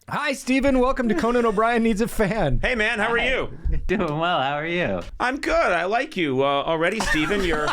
Hi, Stephen. Welcome to Conan O'Brien Needs a Fan. Hey, man, how are you? Doing well. How are you? I'm good. I like you already, Stephen. You're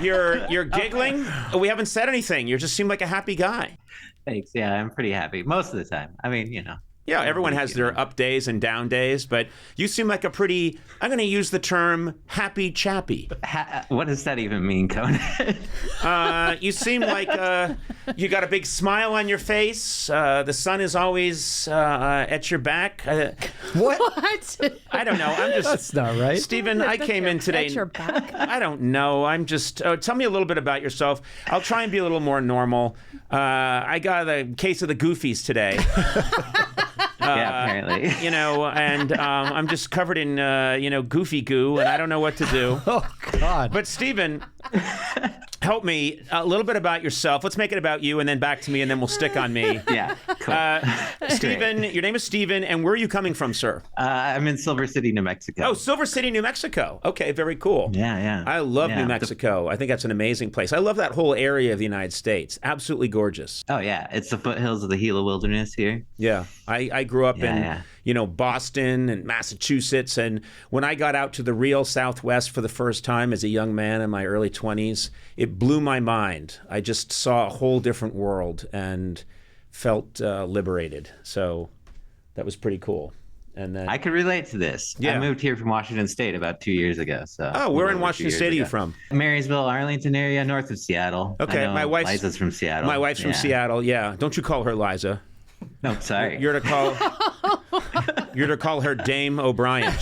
you're giggling. We haven't said anything. You just seem like a happy guy. Thanks. Yeah, I'm pretty happy most of the time. I mean, Yeah, everyone has their up days and down days, but you seem like a pretty, I'm going to use the term happy chappy. What does that even mean, Conan? You seem like you got a big smile on your face. The sun is always at your back. What? I don't know. That's not right. Stephen, I came in today. At your back? I don't know. I'm just. Tell me a little bit about yourself. I'll try and be a little more normal. I got a case of the goofies today. Yeah, apparently. And I'm just covered in, goofy goo, and I don't know what to do. Oh, God. But Stephen, help me a little bit about yourself. Let's make it about you, and then back to me, and then we'll stick on me. Yeah, cool. Stephen, your name is Stephen, and where are you coming from, sir? I'm in Silver City, New Mexico. Oh, Silver City, New Mexico. Okay, very cool. Yeah. I love New Mexico. I think that's an amazing place. I love that whole area of the United States. Absolutely gorgeous. Oh, yeah. It's the foothills of the Gila Wilderness here. Yeah. I grew up in Boston and Massachusetts, and when I got out to the real Southwest for the first time as a young man in my early 20s, it blew my mind. I just saw a whole different world and felt liberated. So that was pretty cool. And then I could relate to this. Yeah. I moved here from Washington State about 2 years ago. So where in Washington State are you from? Marysville, Arlington area, north of Seattle. Okay, my Liza's from Seattle. My wife's from Seattle. Yeah, don't you call her Liza? No, sorry. You're to call her Dame O'Brien.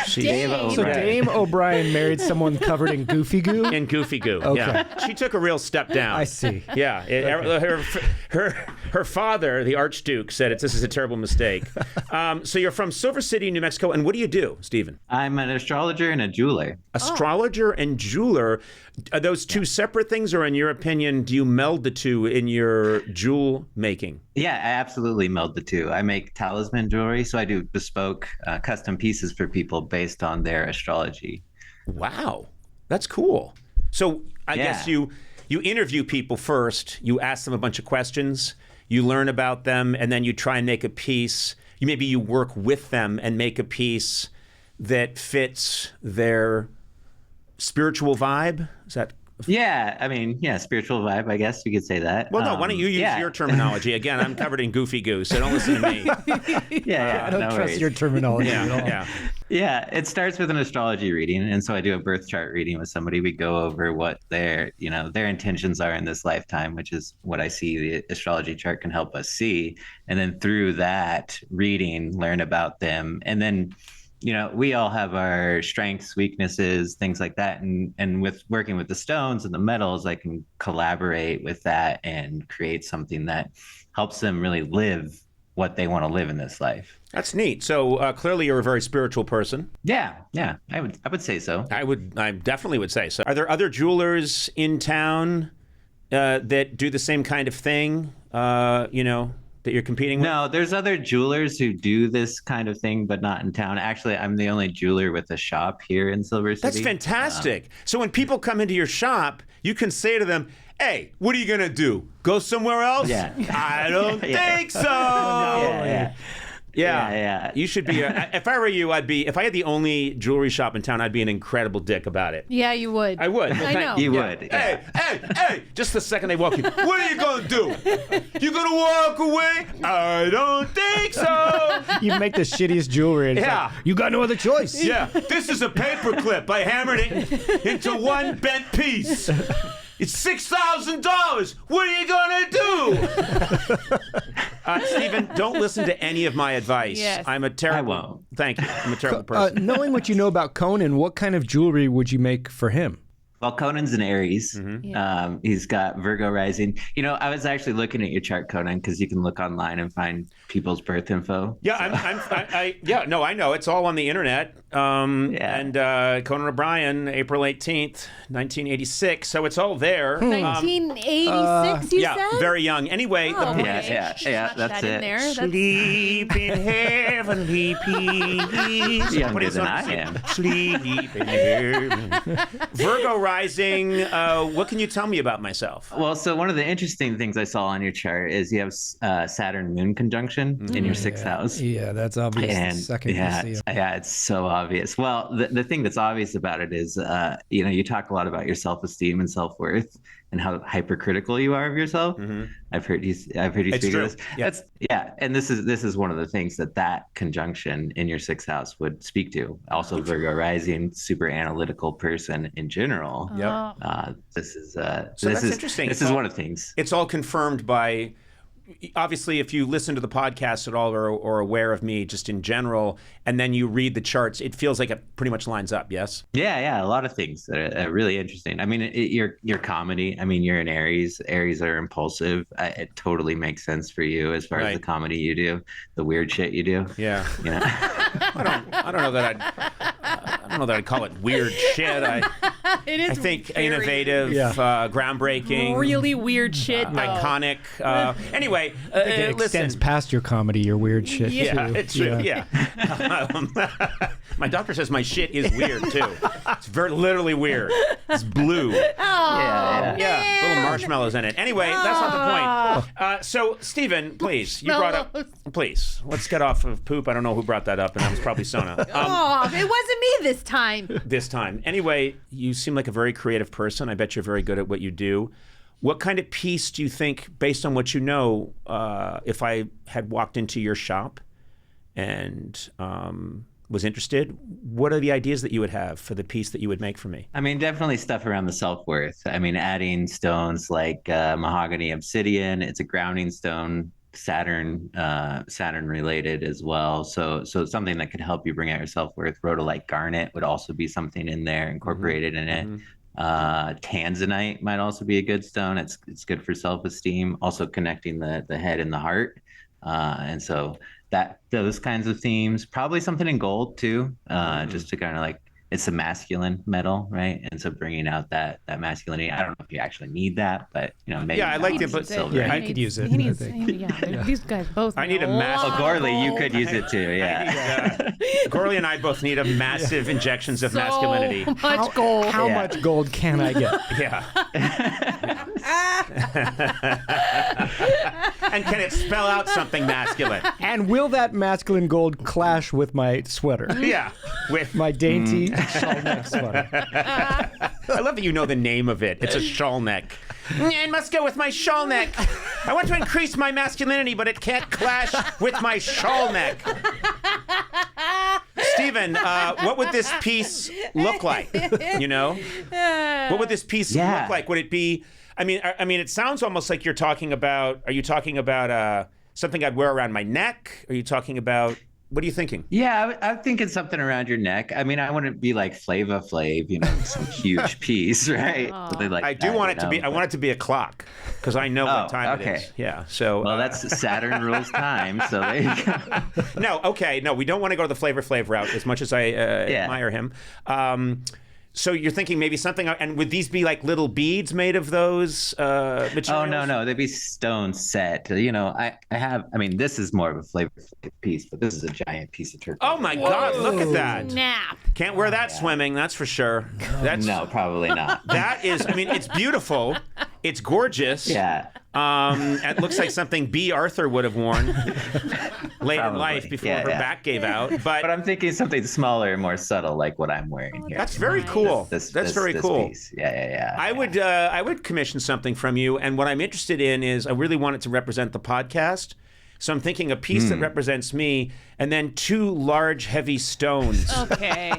She's Dame O'Brien. So Dame O'Brien married someone covered in goofy goo? in goofy goo. Okay. Yeah, she took a real step down. I see. Yeah, her father, the Archduke, said this is a terrible mistake. So you're from Silver City, New Mexico, and what do you do, Stephen? I'm an astrologer and a jeweler. Astrologer and jeweler. Are those two separate things, or in your opinion, do you meld the two in your jewel making? Yeah, I absolutely meld the two. I make talisman jewelry, so I do bespoke custom pieces for people based on their astrology. Wow, that's cool. So I guess you interview people first, you ask them a bunch of questions, you learn about them, and then you try and make a piece. Maybe you work with them and make a piece that fits their spiritual vibe. Is that? Yeah, I mean, spiritual vibe, I guess you could say that. Well, no, why don't you use your terminology? Again, I'm covered in goofy goo, so don't listen to me. I don't trust your terminology at all. Yeah, it starts with an astrology reading, and so I do a birth chart reading with somebody. We go over what their intentions are in this lifetime, which is what I see the astrology chart can help us see, and then through that reading, learn about them, and then we all have our strengths, weaknesses, things like that. And with working with the stones and the metals, I can collaborate with that and create something that helps them really live what they want to live in this life. That's neat. So clearly you're a very spiritual person. Yeah, I would say so. I definitely would say so. Are there other jewelers in town that do the same kind of thing, that you're competing with? No, there's other jewelers who do this kind of thing, but not in town. Actually, I'm the only jeweler with a shop here in Silver City. That's fantastic. So when people come into your shop, you can say to them, hey, what are you going to do? Go somewhere else? Yeah. I don't think so. Yeah. You should be. If I were you, if I had the only jewelry shop in town, I'd be an incredible dick about it. Yeah, you would. I would. I know. You would. Yeah. Hey! Just the second they walk in, what are you gonna do? You gonna walk away? I don't think so. You make the shittiest jewelry. And it's like, you got no other choice. Yeah. This is a paperclip. I hammered it into one bent piece. It's $6,000. What are you gonna do? Stephen, don't listen to any of my advice. Yes. I'm a terrible. I won't. Thank you. I'm a terrible person. Knowing what you know about Conan, what kind of jewelry would you make for him? Well, Conan's an Aries. Mm-hmm. He's got Virgo rising. I was actually looking at your chart, Conan, because you can look online and find people's birth info. Yeah, I know. It's all on the internet. And Conan O'Brien, April 18th, 1986. So it's all there. 1986, you said? Yeah, very young. Anyway, That's that it. in there. Sleep in heavenly peace. Younger than I am. Sleep in heaven. Virgo rising. What can you tell me about myself? Well, so one of the interesting things I saw on your chart is you have Saturn-Moon conjunction in your 6th house. Yeah, that's obvious. And the second you see it. it's so obvious. Well, the thing that's obvious about it is, you talk a lot about your self-esteem and self-worth and how hypercritical you are of yourself. I've heard you speak of this. And this is one of the things that conjunction in your 6th house would speak to. Also, Virgo rising, super analytical person in general. This is interesting. This is one of the things. It's all confirmed by. Obviously, if you listen to the podcast at all or aware of me just in general, and then you read the charts, it feels like it pretty much lines up, yes? Yeah, a lot of things that are really interesting. I mean, your comedy, I mean, you're an Aries. Aries are impulsive. It totally makes sense for you as far as the comedy you do, the weird shit you do. Yeah. I don't know that I'd call it weird shit. It is I think very innovative, groundbreaking, really weird shit, iconic. Anyway, It extends past your comedy, your weird shit too. It's true. Yeah. My doctor says my shit is weird too. It's literally weird. It's blue. Little marshmallows in it. Anyway, that's not the point. So, Stephen, please, you brought up. Please, let's get off of poop. I don't know who brought that up, and that was probably Sona. It wasn't me this time. This time. Anyway, you seem like a very creative person. I bet you're very good at what you do. What kind of piece do you think, based on what you know, if I had walked into your shop and was interested, what are the ideas that you would have for the piece that you would make for me? I mean, definitely stuff around the self-worth. I mean, adding stones like mahogany obsidian. It's a grounding stone, Saturn related as well. So something that could help you bring out your self-worth. Rhodolite garnet would also be something in there incorporated in it. Tanzanite might also be a good stone. It's good for self-esteem, also connecting the head and the heart. And so those kinds of themes, probably something in gold too, just to kind of like, it's a masculine metal, right? And so bringing out that masculinity. I don't know if you actually need that, but maybe. Yeah, I like it, but silver. I could use it. I think. These guys both. I need a massive. Oh, Gorley, you could use it too. Yeah. Gorley and I both need a massive injections of masculinity. Much gold. How much gold can I get? Yeah. And can it spell out something masculine? And will that masculine gold clash with my sweater? Yeah. With my dainty shawl neck sweater. I love that you know the name of it. It's a shawl neck. It must go with my shawl neck. I want to increase my masculinity, but it can't clash with my shawl neck. Stephen, what would this piece look like? What would this piece look like? Would it be? I mean, it sounds almost like you're talking about. Are you talking about something I'd wear around my neck? Are you talking about? What are you thinking? Yeah, I'm thinking something around your neck. I mean, I wouldn't be like Flava Flav, some huge piece, right? Like I want it to be. I want it to be a clock because I know what time it is. Yeah. So. Well, that's Saturn rules time. So there you go. No, we don't want to go to the Flavor Flav route as much as I admire him. So you're thinking maybe something, and would these be like little beads made of those materials? Oh, no, they'd be stone set. I mean, this is more of a flavor piece, but this is a giant piece of turquoise. Oh my God, look at that. Snap. Can't wear that swimming, that's for sure. No, probably not. That is, I mean, it's beautiful. It's gorgeous. Yeah. It looks like something B. Arthur would have worn late in life before her back gave out. But I'm thinking something smaller and more subtle, like what I'm wearing here. That's very cool. That's very cool. Piece. Yeah. I would commission something from you, and what I'm interested in is I really want it to represent the podcast. So I'm thinking a piece that represents me, and then two large, heavy stones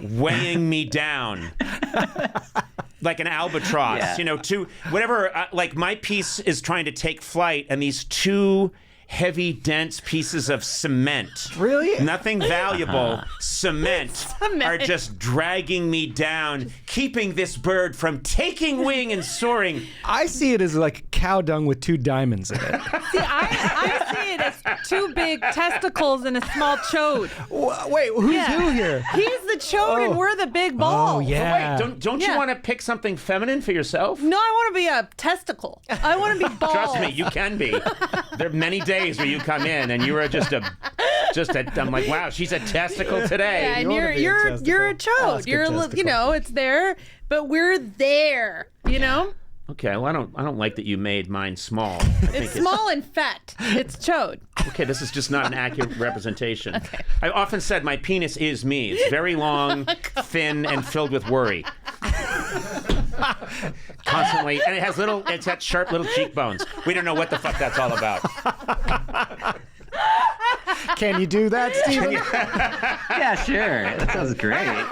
weighing me down. Like an albatross, like my piece is trying to take flight, and these two heavy, dense pieces of cement. Really? Nothing valuable. Cement are just dragging me down, keeping this bird from taking wing and soaring. I see it as like cow dung with two diamonds in it. See, I see it as two big testicles and a small chode. Wait, who's who here? He's the chode and we're the big balls. Oh, yeah. Wait, don't you want to pick something feminine for yourself? No, I want to be a testicle. I want to be balls. Trust me, you can be. There are many days where you come in and you are just just I'm like, wow, she's a testicle today. Yeah, and You wanna be a you're a testicle. chode. Ask a You're testicle. you know, it's there, but we're there. You know, Okay, well, I don't like that you made mine small. I think it's small and fat. It's chode. Okay, this is just not an accurate representation. Okay. I've often said my penis is me. It's very long, thin, and filled with worry. Constantly, and it's got sharp little cheekbones. We don't know what the fuck that's all about. Can you do that, Stephen? Yeah, sure. That sounds great.